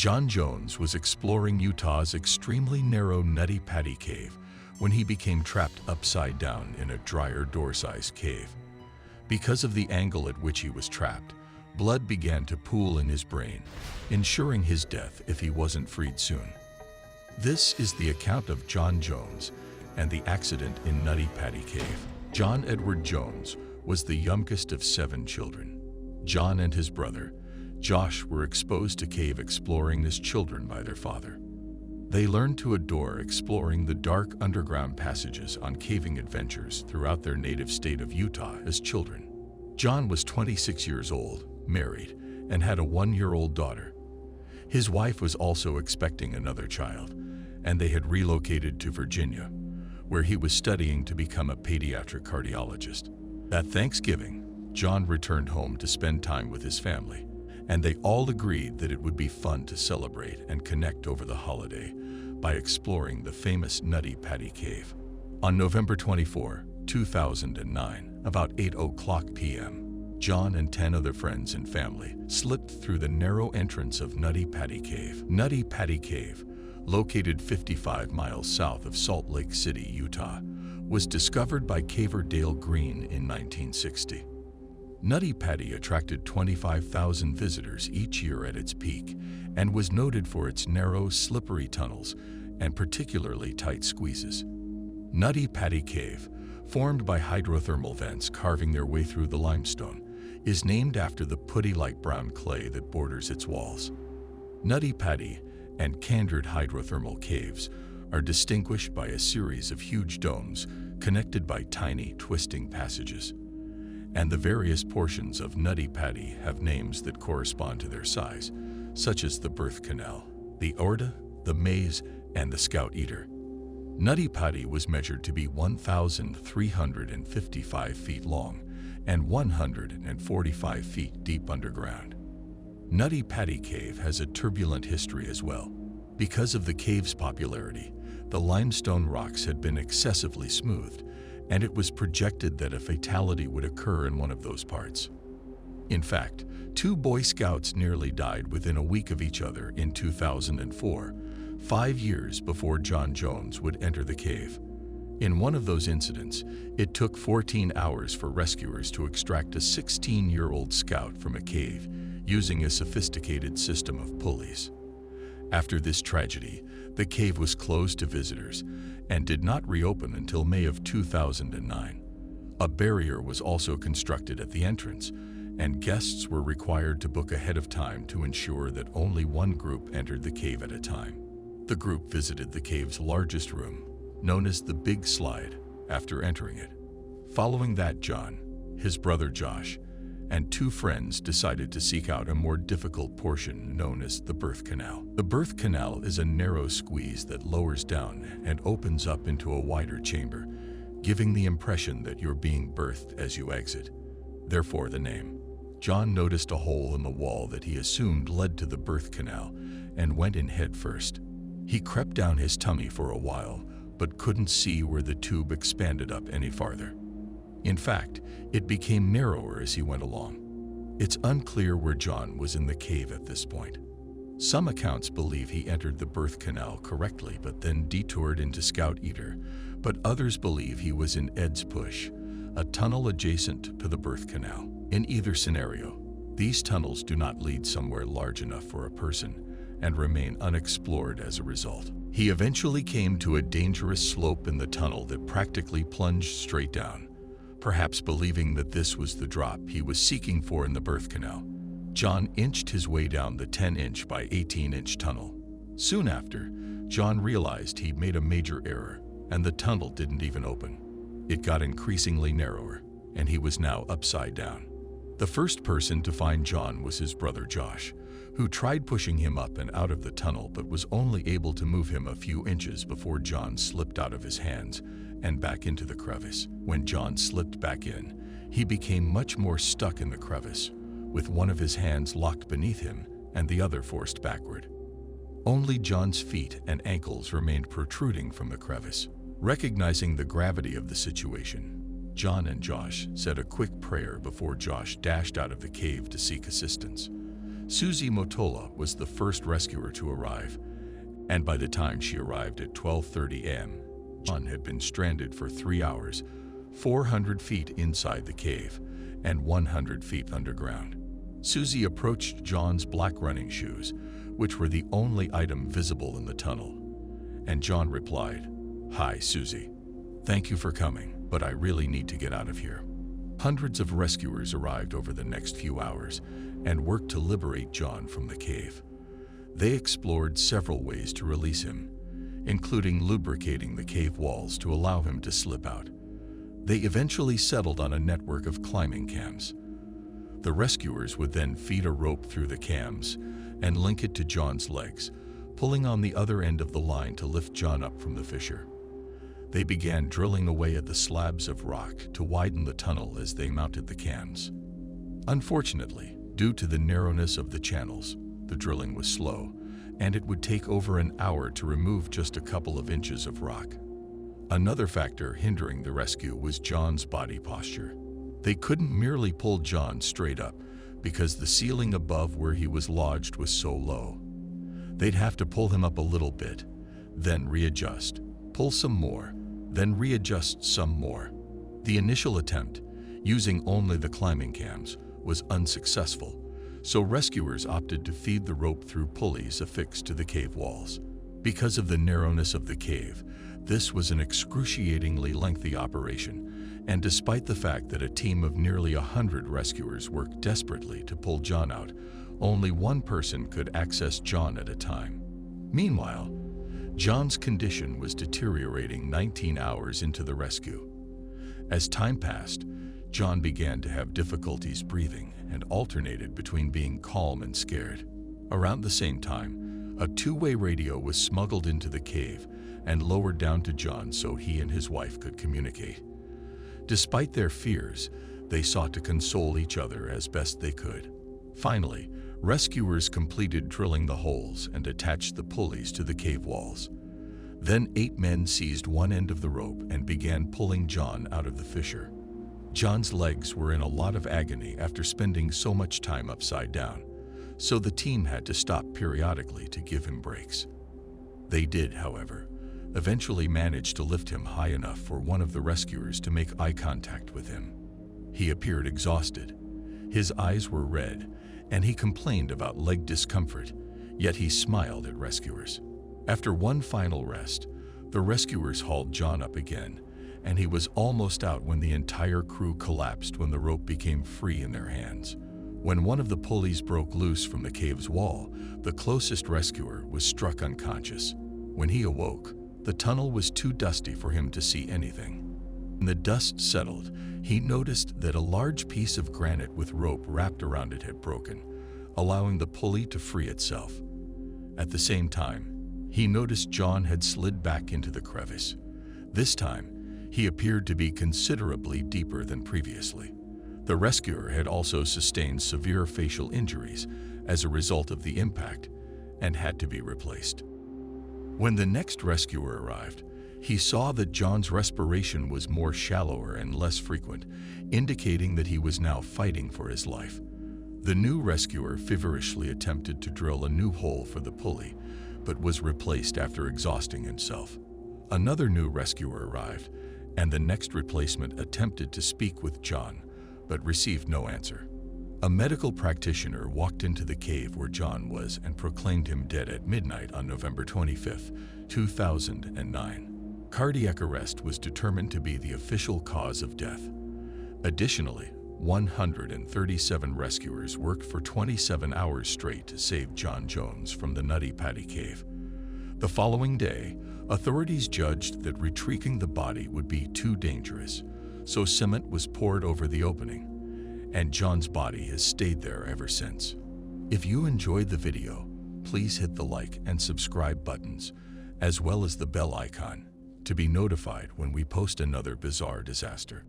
John Jones was exploring Utah's extremely narrow Nutty Putty Cave when he became trapped upside down in a dryer door-sized cave. Because of the angle at which he was trapped, blood began to pool in his brain, ensuring his death if he wasn't freed soon. This is the account of John Jones and the accident in Nutty Putty Cave. John Edward Jones was the youngest of 7 children. John and his brother, Josh, were exposed to cave exploring as children by their father. They learned to adore exploring the dark underground passages on caving adventures throughout their native state of Utah as children. John was 26 years old, married, and had a 1-year-old daughter. His wife was also expecting another child, and they had relocated to Virginia, where he was studying to become a paediatric cardiologist. At Thanksgiving, John returned home to spend time with his family, and they all agreed that it would be fun to celebrate and connect over the holiday by exploring the famous Nutty Putty Cave. On November 24, 2009, about 8:00 p.m., John and 10 other friends and family slipped through the narrow entrance of Nutty Putty Cave. Nutty Putty Cave, located 55 miles south of Salt Lake City, Utah, was discovered by caver Dale Green in 1960. Nutty Putty attracted 25,000 visitors each year at its peak and was noted for its narrow, slippery tunnels and particularly tight squeezes. Nutty Putty Cave, formed by hydrothermal vents carving their way through the limestone, is named after the putty-like brown clay that borders its walls. Nutty Putty and Candid hydrothermal caves are distinguished by a series of huge domes connected by tiny, twisting passages. And the various portions of Nutty Putty have names that correspond to their size, such as the birth canal, the aorta, the maze, and the scout eater. Nutty Putty was measured to be 1,355 feet long and 145 feet deep underground. Nutty Putty Cave has a turbulent history as well. Because of the cave's popularity, the limestone rocks had been excessively smoothed, and it was projected that a fatality would occur in one of those parts. In fact, 2 Boy Scouts nearly died within a week of each other in 2004, 5 years before John Jones would enter the cave. In one of those incidents, it took 14 hours for rescuers to extract a 16-year-old scout from a cave using a sophisticated system of pulleys. After this tragedy, the cave was closed to visitors and did not reopen until May of 2009. A barrier was also constructed at the entrance, and guests were required to book ahead of time to ensure that only one group entered the cave at a time. The group visited the cave's largest room, known as the Big Slide, after entering it. Following that, John, his brother Josh, and 2 friends decided to seek out a more difficult portion known as the birth canal. The birth canal is a narrow squeeze that lowers down and opens up into a wider chamber, giving the impression that you're being birthed as you exit. Therefore the name. John noticed a hole in the wall that he assumed led to the birth canal and went in head first. He crept down his tummy for a while, but couldn't see where the tube expanded up any farther. In fact, it became narrower as he went along. It's unclear where John was in the cave at this point. Some accounts believe he entered the birth canal correctly but then detoured into Scout Eater, but others believe he was in Ed's Push, a tunnel adjacent to the birth canal. In either scenario, these tunnels do not lead somewhere large enough for a person and remain unexplored as a result. He eventually came to a dangerous slope in the tunnel that practically plunged straight down. Perhaps believing that this was the drop he was seeking for in the birth canal, John inched his way down the 10-inch by 18-inch tunnel. Soon after, John realized he'd made a major error, and the tunnel didn't even open. It got increasingly narrower, and he was now upside down. The first person to find John was his brother Josh, who tried pushing him up and out of the tunnel but was only able to move him a few inches before John slipped out of his hands and back into the crevice. When John slipped back in, he became much more stuck in the crevice, with one of his hands locked beneath him and the other forced backward. Only John's feet and ankles remained protruding from the crevice. Recognizing the gravity of the situation, John and Josh said a quick prayer before Josh dashed out of the cave to seek assistance. Susie Motola was the first rescuer to arrive, and by the time she arrived at 12:30 a.m., John had been stranded for 3 hours, 400 feet inside the cave and 100 feet underground. Susie approached John's black running shoes, which were the only item visible in the tunnel, and John replied, "Hi, Susie. Thank you for coming, but I really need to get out of here." Hundreds of rescuers arrived over the next few hours and worked to liberate John from the cave. They explored several ways to release him, including lubricating the cave walls to allow him to slip out. They eventually settled on a network of climbing cams. The rescuers would then feed a rope through the cams and link it to John's legs, pulling on the other end of the line to lift John up from the fissure. They began drilling away at the slabs of rock to widen the tunnel as they mounted the cams. Unfortunately, due to the narrowness of the channels, the drilling was slow, and it would take over an hour to remove just a couple of inches of rock. Another factor hindering the rescue was John's body posture. They couldn't merely pull John straight up because the ceiling above where he was lodged was so low. They'd have to pull him up a little bit, then readjust, pull some more, then readjust some more. The initial attempt, using only the climbing cams, was unsuccessful, so rescuers opted to feed the rope through pulleys affixed to the cave walls. Because of the narrowness of the cave, this was an excruciatingly lengthy operation, and despite the fact that a team of nearly 100 rescuers worked desperately to pull John out, only one person could access John at a time. Meanwhile, John's condition was deteriorating 19 hours into the rescue. As time passed, John began to have difficulties breathing and alternated between being calm and scared. Around the same time, a two-way radio was smuggled into the cave and lowered down to John so he and his wife could communicate. Despite their fears, they sought to console each other as best they could. Finally, rescuers completed drilling the holes and attached the pulleys to the cave walls. Then 8 men seized one end of the rope and began pulling John out of the fissure. John's legs were in a lot of agony after spending so much time upside down, so the team had to stop periodically to give him breaks. They did, however, eventually manage to lift him high enough for one of the rescuers to make eye contact with him. He appeared exhausted. His eyes were red, and he complained about leg discomfort, yet he smiled at rescuers. After one final rest, the rescuers hauled John up again, and he was almost out when the entire crew collapsed when the rope became free in their hands. When one of the pulleys broke loose from the cave's wall, the closest rescuer was struck unconscious. When he awoke, the tunnel was too dusty for him to see anything. When the dust settled, he noticed that a large piece of granite with rope wrapped around it had broken, allowing the pulley to free itself. At the same time, he noticed John had slid back into the crevice. This time, he appeared to be considerably deeper than previously. The rescuer had also sustained severe facial injuries as a result of the impact and had to be replaced. When the next rescuer arrived, he saw that John's respiration was more shallower and less frequent, indicating that he was now fighting for his life. The new rescuer feverishly attempted to drill a new hole for the pulley, but was replaced after exhausting himself. Another new rescuer arrived, and the next replacement attempted to speak with John, but received no answer. A medical practitioner walked into the cave where John was and proclaimed him dead at midnight on November 25, 2009. Cardiac arrest was determined to be the official cause of death. Additionally, 137 rescuers worked for 27 hours straight to save John Jones from the Nutty Putty Cave. The following day, authorities judged that retrieving the body would be too dangerous, so cement was poured over the opening, and John's body has stayed there ever since. If you enjoyed the video, please hit the like and subscribe buttons, as well as the bell icon, to be notified when we post another bizarre disaster.